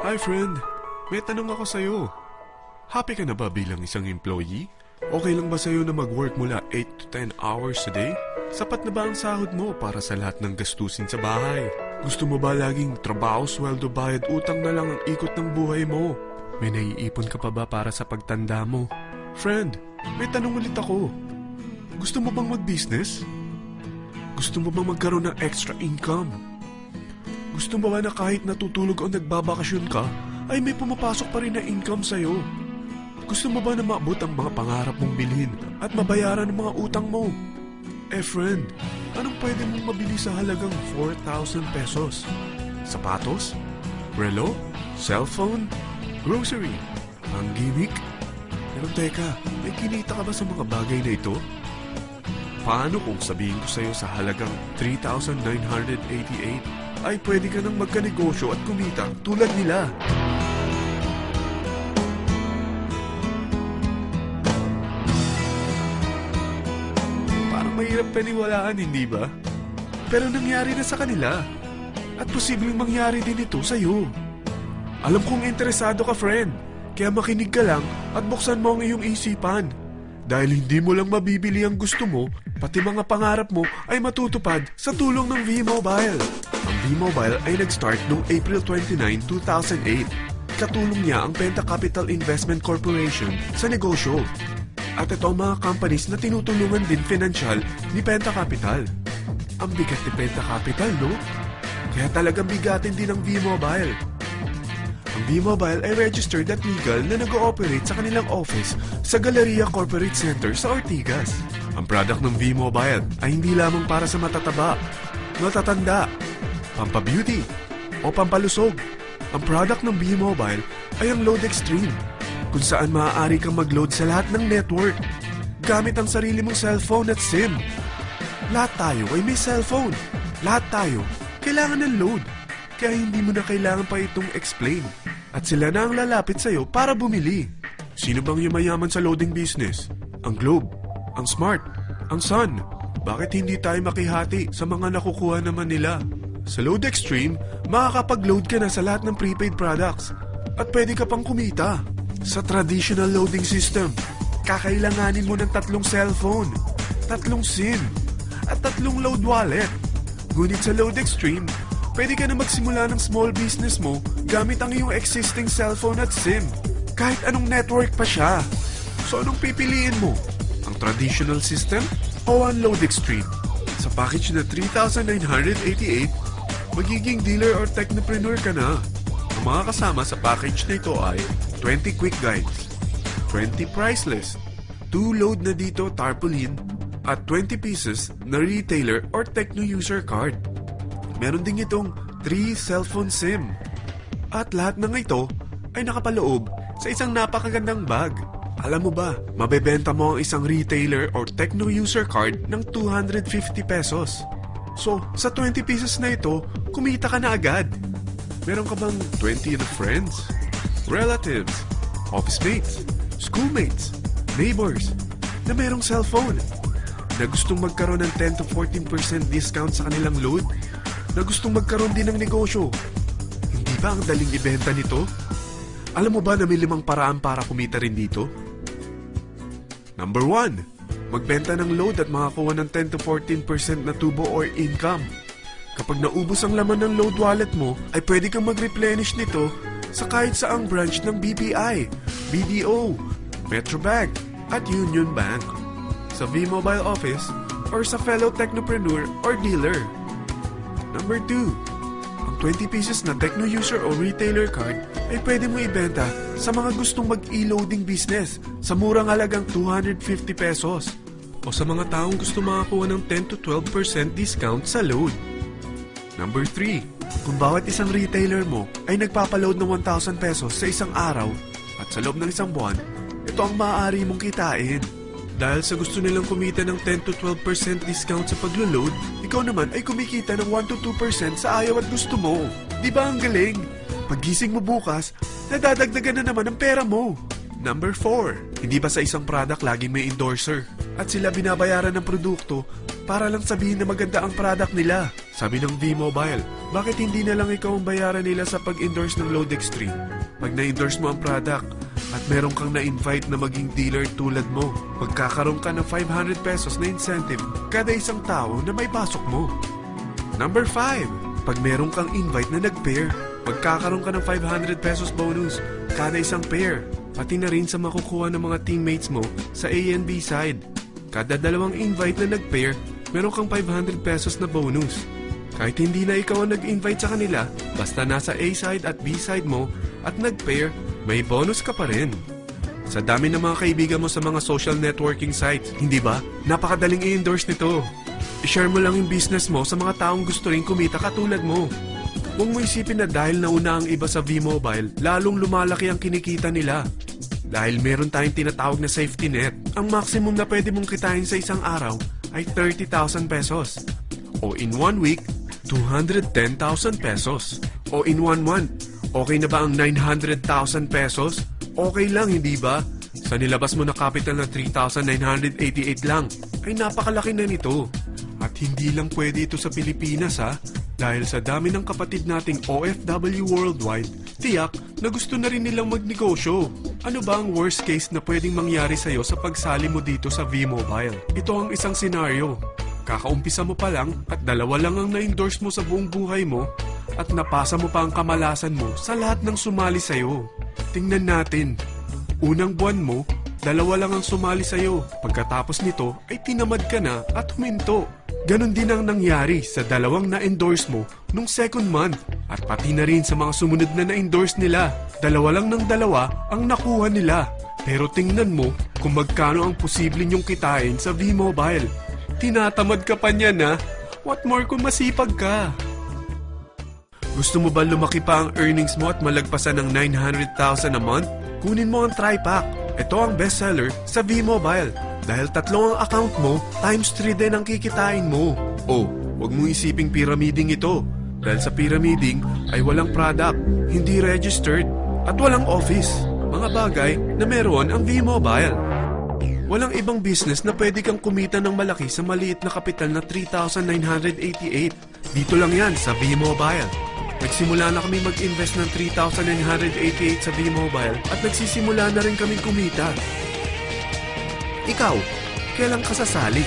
Hi friend, may tanong ako sa'yo. Happy ka na ba bilang isang employee? Okay lang ba sa'yo na mag-work mula 8 to 10 hours a day? Sapat na ba ang sahod mo para sa lahat ng gastusin sa bahay? Gusto mo ba laging trabaho, sweldo, bayad, utang na lang ang ikot ng buhay mo? May naiipon ka pa ba para sa pagtanda mo? Friend, may tanong ulit ako. Gusto mo bang mag-business? Gusto mo bang magkaroon ng extra income? Gusto mo ba na kahit natutulog o nagbabakasyon ka, ay may pumapasok pa rin na income sa'yo? Gusto mo ba na maabot ang mga pangarap mong bilhin at mabayaran ang mga utang mo? Friend, anong pwede mong mabili sa halagang 4,000 pesos? Sapatos? Relo? Cellphone? Grocery? Ang gimmick? Pero teka, may kinita ka ba sa mga bagay na ito? Paano kung sabihin ko sa'yo sa halagang 3,988 ay pwede ka nang magkanegosyo at kumita tulad nila? Parang mahirap paniwalaan, hindi ba? Pero nangyari na sa kanila. At posibleng mangyari din ito sa'yo. Alam kong interesado ka, friend. Kaya makinig ka lang at buksan mo ang iyong isipan. Dahil hindi mo lang mabibili ang gusto mo, pati mga pangarap mo ay matutupad sa tulong ng V-Mobile. Ang V-Mobile ay nag-start noong April 29, 2008. Katulong niya ang Penta Capital Investment Corporation sa negosyo. At ito ang mga companies na tinutulungan din financial ni Penta Capital. Ang bigat ni Penta Capital, no? Kaya talagang bigatin din ang V-Mobile. Ang V-Mobile ay registered at legal na nag-ooperate sa kanilang office sa Galleria Corporate Center sa Ortigas. Ang product ng V-Mobile ay hindi lamang para sa matataba, matatanda, pampabeauty, o pampalusog. Ang product ng V-Mobile ay ang Load Extreme, kung saan maaari kang mag-load sa lahat ng network gamit ang sarili mong cellphone at SIM. Lahat tayo ay may cellphone. Lahat tayo kailangan ng load. Kaya hindi mo na kailangan pa itong explain. At sila na ang lalapit sa'yo para bumili. Sino bang yumayaman sa loading business? Ang Globe, ang Smart, ang Sun. Bakit hindi tayo makihati sa mga nakukuha naman nila? Sa Load Extreme, makakapag-load ka na sa lahat ng prepaid products. At pwede ka pang kumita. Sa traditional loading system, kakailanganin mo ng 3 cellphone, 3 SIM, at 3 load wallet. Ngunit sa Load Extreme, pwede ka na magsimula ng small business mo gamit ang iyong existing cellphone at SIM. Kahit anong network pa siya. So anong pipiliin mo? Ang traditional system o ang Load Extreme? Sa package na 3,988, magiging dealer or technopreneur ka na. Ang mga kasama sa package na ito ay 20 quick guides, 20 price list, 2 load na dito tarpaulin, at 20 pieces na retailer or techno user card. Meron din itong 3 cellphone SIM. At lahat ng ito ay nakapaloob sa isang napakagandang bag. Alam mo ba, mabebenta mo ang isang retailer or techno user card ng 250 pesos. So, sa 20 pieces na ito, kumita ka na agad. Meron ka bang 20 na friends, relatives, office mates, schoolmates, neighbors na merong cellphone, na gustong magkaroon ng 10 to 14% discount sa kanilang load, na gustong magkaroon din ng negosyo? Hindi ba ang daling ibenta nito? Alam mo ba na may 5 paraan para kumita rin dito? Number 1, magbenta ng load at makakuha ng 10 to 14% na tubo or income. Kapag naubos ang laman ng load wallet mo, ay pwede kang mag-replenish nito sa kahit saang branch ng BPI, BDO, Metrobank, at Union Bank, sa V-Mobile office, or sa fellow technopreneur or dealer. Number 2, ang 20 pieces na techno user o retailer card ay pwede mo ibenta sa mga gustong mag-e-loading business sa murang halagang 250 pesos o sa mga taong gusto makakuha ng 10 to 12% discount sa load. Number 3, kung bawat isang retailer mo ay nagpapaload ng 1,000 pesos sa isang araw at sa loob ng isang buwan, ito ang maaari mong kitain. Dahil sa gusto nilang kumita ng 10 to 12% discount sa paglo-load, ikaw naman ay kumikita ng 1 to 2% sa ayaw at gusto mo. Di ba ang galing? Paggising mo bukas, nadadagdagan na naman ang pera mo. Number 4, hindi ba sa isang product laging may endorser? At sila binabayaran ng produkto para lang sabihin na maganda ang product nila. Sabi ng V-Mobile, bakit hindi na lang ikaw ang bayaran nila sa pag-endorse ng Lodextreme? Pag na-endorse mo ang product at meron kang na-invite na maging dealer tulad mo, magkakaroon ka ng 500 pesos na incentive kada isang tao na may pasok mo. Number 5, pag meron kang invite na nag-pair, magkakaroon ka ng 500 pesos bonus kada isang pair, pati na rin sa makukuha ng mga teammates mo sa A and B side. Kada dalawang invite na nag-pair, meron kang 500 pesos na bonus. Kahit hindi na ikaw ang nag-invite sa kanila, basta nasa A side at B side mo at nag-pair, may bonus ka pa rin. Sa dami ng mga kaibigan mo sa mga social networking sites, hindi ba? Napakadaling i-endorse nito. I-share mo lang yung business mo sa mga taong gusto rin kumita katulad mo. Huwag mo isipin na dahil nauna ang iba sa V-Mobile, lalong lumalaki ang kinikita nila. Dahil meron tayong tinatawag na safety net, ang maximum na pwede mong kitain sa isang araw ay 30,000 pesos. O in 1 week, 210,000 pesos. O in 1 month, okay na ba ang 900,000 pesos? Okay lang, hindi ba? Sa nilabas mo na capital na 3,988 lang, ay napakalaki na nito. At hindi lang pwede ito sa Pilipinas ha, dahil sa dami ng kapatid nating OFW worldwide, tiyak na gusto na rin nilang magnegosyo. Ano ba ang worst case na pwedeng mangyari sa'yo sa pagsali mo dito sa V-Mobile? Ito ang isang senaryo. Kakaumpisa mo pa lang at 2 lang ang na-endorse mo sa buong buhay mo at napasa mo pa ang kamalasan mo sa lahat ng sumali sa'yo. Tingnan natin. Unang buwan mo, 2 lang ang sumali sa'yo. Pagkatapos nito ay tinamad ka na at huminto. Ganon din ang nangyari sa 2 na-endorse mo nung second month at pati na rin sa mga sumunod na na-endorse nila. 2 lang ng 2 ang nakuha nila. Pero tingnan mo kung magkano ang posible nyong kitain sa V-Mobile. Tinatamad ka pa niyan ha? What more kung masipag ka? Gusto mo ba lumaki pa ang earnings mo at malagpasan ng 900,000 a month? Kunin mo ang TriPack. Ito ang bestseller sa V-Mobile. Dahil 3 ang account mo, times 3 din ang kikitain mo. Oh, huwag mo isiping pyramiding ito. Dahil sa pyramiding ay walang product, hindi registered, at walang office. Mga bagay na meron ang V-Mobile. Walang ibang business na pwede kang kumita ng malaki sa maliit na kapital na 3,988. Dito lang yan sa V-Mobile. Nagsimula na kami mag-invest ng 3,988 sa V-Mobile at nagsisimula na rin kami kumita. Ikaw, kailan ka sasali?